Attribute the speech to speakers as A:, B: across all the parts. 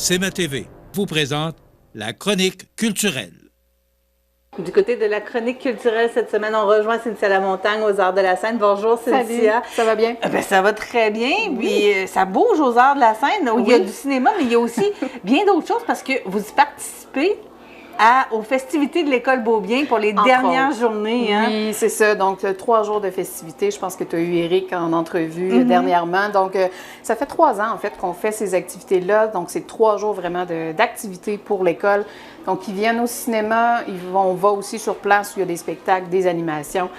A: CMA-TV vous présente la chronique culturelle.
B: Du côté de la chronique culturelle, cette semaine, on rejoint Cynthia Lamontagne aux Arts de la Scène. Bonjour Cynthia.
C: Salut, ça va bien?
B: Ça va très bien, puis ça bouge aux Arts de la Scène. Il y a du cinéma, mais il y a aussi bien d'autres choses parce que vous participez aux festivités de l'École Beaubien pour les dernières journées. Hein?
C: Oui, c'est ça. Donc, 3 jours de festivités. Je pense que tu as eu Éric en entrevue dernièrement. Donc, ça fait 3 ans, en fait, qu'on fait ces activités-là. Donc, c'est 3 jours vraiment d'activités pour l'école. Donc, ils viennent au cinéma. On va aussi sur place où il y a des spectacles, des animations.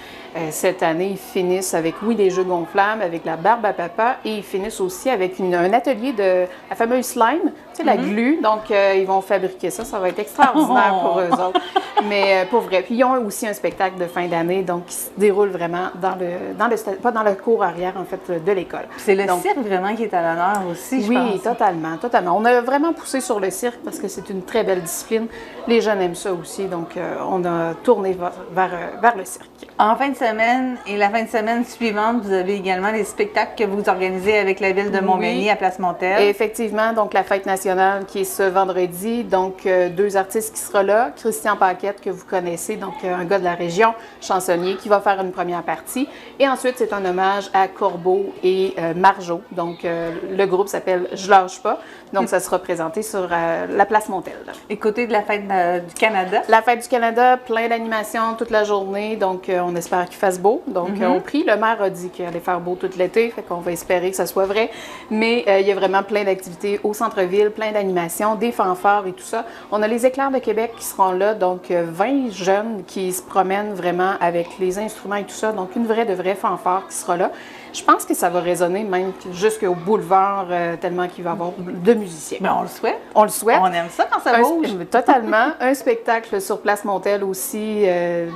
C: Cette année, ils finissent avec, des jeux gonflables, avec la barbe à papa. Et ils finissent aussi avec un atelier de la fameuse slime, tu sais, la glu. Donc, ils vont fabriquer ça. Ça va être extraordinaire pour eux autres. Mais pour vrai. Puis, ils ont aussi un spectacle de fin d'année, donc qui se déroule vraiment pas dans le cours arrière, en fait, de l'école.
B: C'est le cirque vraiment qui est à l'honneur aussi, je pense.
C: Oui, totalement, totalement. On a vraiment poussé sur le cirque parce que c'est une très belle discipline. Les jeunes aiment ça aussi, donc on a tourné vers le cirque.
B: En fin de semaine et la fin de semaine suivante, vous avez également les spectacles que vous organisez avec la Ville de Montmagny à Place Montel.
C: Et effectivement, donc la fête nationale qui est ce vendredi, donc 2 artistes qui seront là. Christian Paquette, que vous connaissez, donc un gars de la région, chansonnier, qui va faire une première partie. Et ensuite, c'est un hommage à Corbeau et Marjo. Donc le groupe s'appelle Je lâche pas. Donc ça sera présenté sur la Place Montel.
B: Et côté de la fête du Canada?
C: La fête du Canada, plein d'animations toute la journée. Donc on espère qu'il fasse beau. Donc on prie. Le maire a dit qu'il allait faire beau tout l'été. Fait qu'on va espérer que ça soit vrai. Mais il y a vraiment plein d'activités au centre-ville, plein d'animations, des fanfares et tout ça. On a les Éclairs de Québec qui seront là. Donc 20 jeunes qui se promènent vraiment avec les instruments et tout ça. Donc une vraie fanfare qui sera là. Je pense que ça va résonner même jusqu'au boulevard, tellement qu'il va y avoir de musiciens.
B: Mais on le souhaite.
C: On le souhaite.
B: On aime ça quand ça bouge.
C: Totalement. Un spectacle sur Place Montel aussi,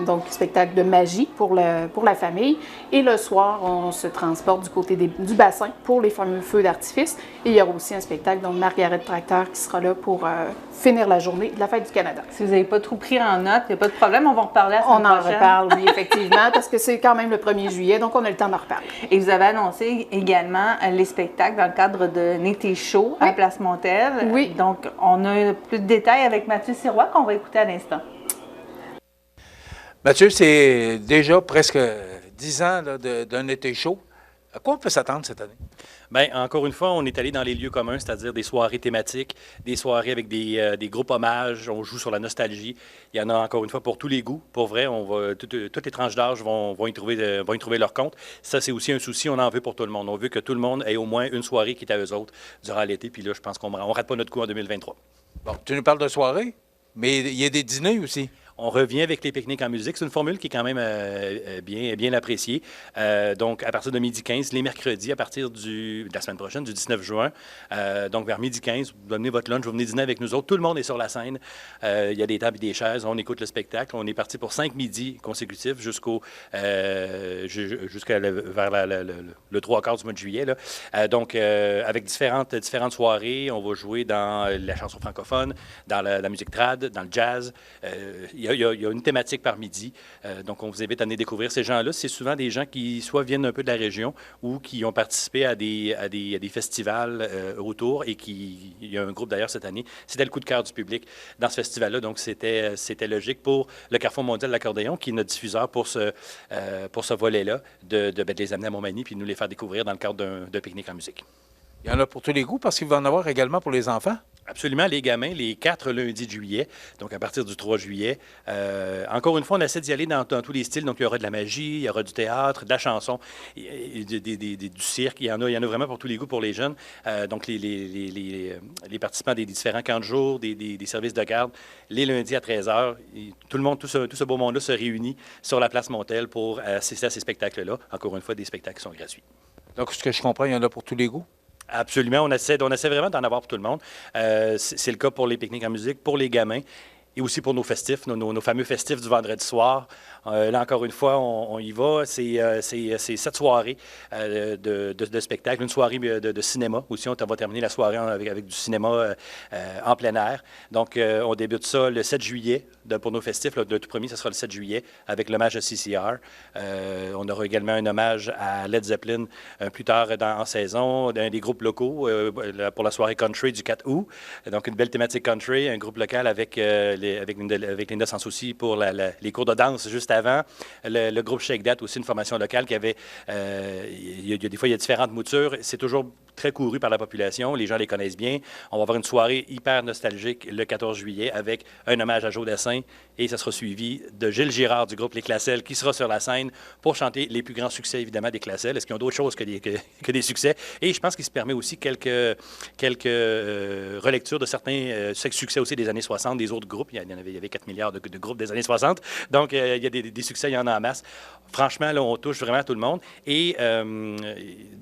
C: donc spectacle de magie pour la famille. Et le soir, on se transporte du côté du bassin pour les fameux feux d'artifice. Et il y aura aussi un spectacle, donc Margaret Tracteur, qui sera là pour finir la journée de la Fête du Canada.
B: Si vous n'avez pas trop pris en note, il n'y a pas de problème, on va en reparler la semaine prochaine.
C: On en reparle, oui, effectivement, parce que c'est quand même le 1er juillet, donc on a le temps d'en reparler.
B: Et vous avez annoncé également les spectacles dans le cadre de Nété Show à Place Montel.
C: Oui.
B: Donc, on a plus de détails avec Mathieu Sirois qu'on va écouter à l'instant.
D: Mathieu, c'est déjà presque 10 ans d'un été chaud. À quoi on peut s'attendre cette année?
E: Bien, encore une fois, on est allé dans les lieux communs, c'est-à-dire des soirées thématiques, des soirées avec des groupes hommages, on joue sur la nostalgie. Il y en a encore une fois pour tous les goûts. Pour vrai, toutes les tranches d'âge vont y trouver leur compte. Ça, c'est aussi un souci, on en veut pour tout le monde. On veut que tout le monde ait au moins une soirée qui est à eux autres durant l'été. Puis là, je pense qu'on ne rate pas notre coup en 2023.
D: Bon, tu nous parles de soirée, mais il y a des dîners aussi.
E: On revient avec les pique-niques en musique. C'est une formule qui est quand même bien appréciée. Donc, à partir de 12h15, les mercredis, à partir de la semaine prochaine, du 19 juin, donc vers 12h15, vous donnez votre lunch, vous venez dîner avec nous autres. Tout le monde est sur la scène. Il y a des tables et des chaises. On écoute le spectacle. On est parti pour 5 midis consécutifs vers le 3/4 du mois de juillet. Là. Donc, avec différentes soirées, on va jouer dans la chanson francophone, dans la musique trad, dans le jazz. Il y a une thématique par midi, donc on vous invite à venir découvrir ces gens-là. C'est souvent des gens qui soit viennent un peu de la région ou qui ont participé à des festivals autour et il y a un groupe d'ailleurs cette année, c'était le coup de cœur du public dans ce festival-là, donc c'était logique pour le Carrefour mondial de l'accordéon, qui est notre diffuseur pour ce volet-là, de les amener à Montmagny puis de nous les faire découvrir dans le cadre d'un pique-nique en musique.
D: Il y en a pour tous les goûts parce qu'il va en avoir également pour les enfants.
E: Absolument, les gamins, les 4 lundis de juillet, donc à partir du 3 juillet. Encore une fois, on essaie d'y aller dans tous les styles. Donc, il y aura de la magie, il y aura du théâtre, de la chanson, du cirque. Il y en a vraiment pour tous les goûts pour les jeunes. Donc, les participants des différents camps de jour, des services de garde, les lundis à 13h, tout ce beau monde-là se réunit sur la place Montel pour assister à ces spectacles-là. Encore une fois, des spectacles qui sont gratuits.
D: Donc, ce que je comprends, il y en a pour tous les goûts?
E: Absolument. On essaie vraiment d'en avoir pour tout le monde. C'est le cas pour les pique-niques en musique, pour les gamins. et aussi pour nos festifs, nos fameux festifs du vendredi soir. Là, encore une fois, on y va. C'est 7 soirées de spectacle, une soirée de cinéma. Aussi, on va terminer la soirée avec du cinéma en plein air. Donc, on débute ça le 7 juillet pour nos festifs. Le tout premier, ce sera le 7 juillet avec l'hommage à CCR. On aura également un hommage à Led Zeppelin plus tard en saison, d'un des groupes locaux pour la soirée country du 4 août. Donc, une belle thématique country, un groupe local avec Linda Sans Souci pour les cours de danse juste avant. Le groupe Shake That, aussi une formation locale qui avait... des fois, il y a différentes moutures. C'est toujours très couru par la population. Les gens les connaissent bien. On va avoir une soirée hyper nostalgique le 14 juillet avec un hommage à Joe Dassin et ça sera suivi de Gilles Girard du groupe Les Classelles qui sera sur la scène pour chanter les plus grands succès, évidemment, des Classelles. Est-ce qu'ils ont d'autres choses que des succès? Et je pense qu'il se permet aussi quelques relectures de certains succès aussi des années 60, des autres groupes. Il y avait 4 milliards de groupes des années 60. Donc, il y a des succès, il y en a en masse. Franchement, là, on touche vraiment tout le monde. Et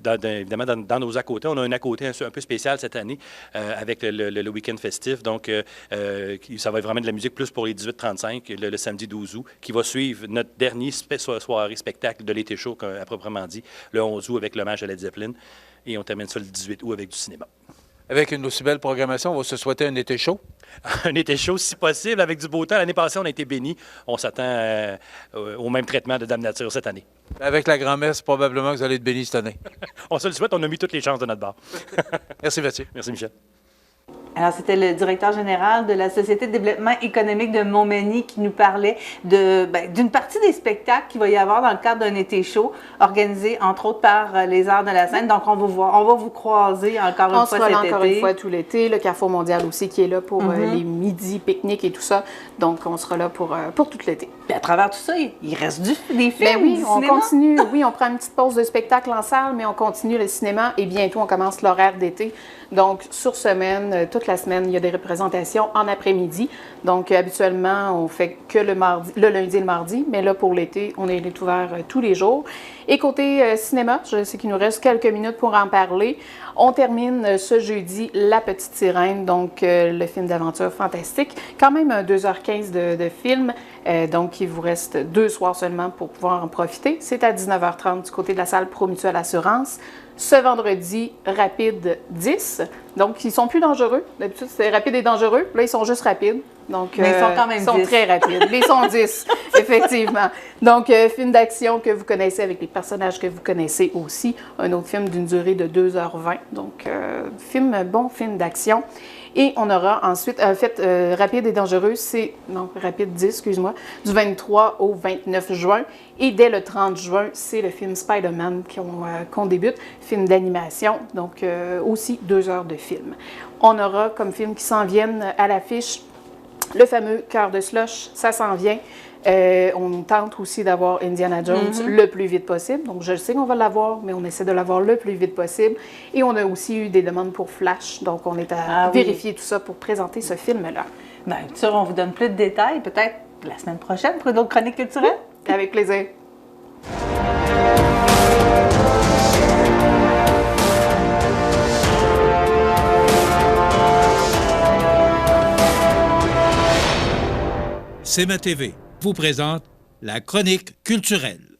E: évidemment, dans nos à côté, on a un à côté un peu spécial cette année avec le week-end festif. Donc, ça va être vraiment de la musique plus pour les 18-35, le samedi 12 août, qui va suivre notre dernier soirée spectacle de l'été chaud, à proprement dit, le 11 août avec l'hommage à Led Zeppelin. Et on termine ça le 18 août avec du cinéma.
D: Avec une aussi belle programmation, on va se souhaiter un été chaud.
E: Un été chaud, si possible, avec du beau temps. L'année passée, on a été bénis. On s'attend au même traitement de Dame Nature cette année.
D: Avec la grand-messe, probablement que vous allez être bénis cette année.
E: On se le souhaite, on a mis toutes les chances de notre bord.
D: Merci, Mathieu.
E: Merci, Michel.
B: Alors, c'était le directeur général de la Société de développement économique de Montmagny qui nous parlait d'une partie des spectacles qu'il va y avoir dans le cadre d'un été chaud, organisé entre autres par les Arts de la Seine. Donc, on va vous croiser encore une fois cet été.
C: On sera là encore une fois tout l'été. Le Carrefour mondial aussi qui est là pour les midis, pique-niques et tout ça. Donc, on sera là pour tout l'été.
B: Puis à travers tout ça, il reste des films,
C: ben oui,
B: du
C: on
B: cinéma.
C: continue. Oui, on prend une petite pause de spectacle en salle, mais on continue le cinéma et bientôt, on commence l'horaire d'été. Donc, sur semaine, toute la semaine, il y a des représentations en après-midi. Donc, habituellement, on fait que le lundi et le mardi, mais là, pour l'été, on est ouvert tous les jours. Et côté cinéma, je sais qu'il nous reste quelques minutes pour en parler. On termine ce jeudi La Petite Sirène, donc le film d'aventure fantastique. Quand même 2h15 de film, donc il vous reste 2 soirs seulement pour pouvoir en profiter. C'est à 19h30 du côté de la salle Promutuelle Assurance. Ce vendredi, Rapide 10. Donc, ils sont plus dangereux. D'habitude, c'est rapide et dangereux. Là, ils sont juste rapides. Donc,
B: mais ils sont quand même 10.
C: Ils sont très rapides. Mais ils sont 10, effectivement. Donc, film d'action que vous connaissez avec les personnages que vous connaissez aussi. Un autre film d'une durée de 2h20. Donc, bon film d'action. Et on aura ensuite, Rapide et dangereux, Rapide 10, excuse-moi, du 23 au 29 juin. Et dès le 30 juin, c'est le film Spider-Man qu'on débute, film d'animation, donc aussi 2 heures de film. On aura comme films qui s'en viennent à l'affiche le fameux Cœur de Slush, ça s'en vient. On tente aussi d'avoir Indiana Jones le plus vite possible. Donc, je sais qu'on va l'avoir, mais on essaie de l'avoir le plus vite possible. Et on a aussi eu des demandes pour Flash. Donc, on est à vérifier tout ça pour présenter ce film-là.
B: Bien sûr, on vous donne plus de détails, peut-être la semaine prochaine pour une autre chronique culturelle.
C: Avec plaisir.
A: CMA TV vous présente la chronique culturelle.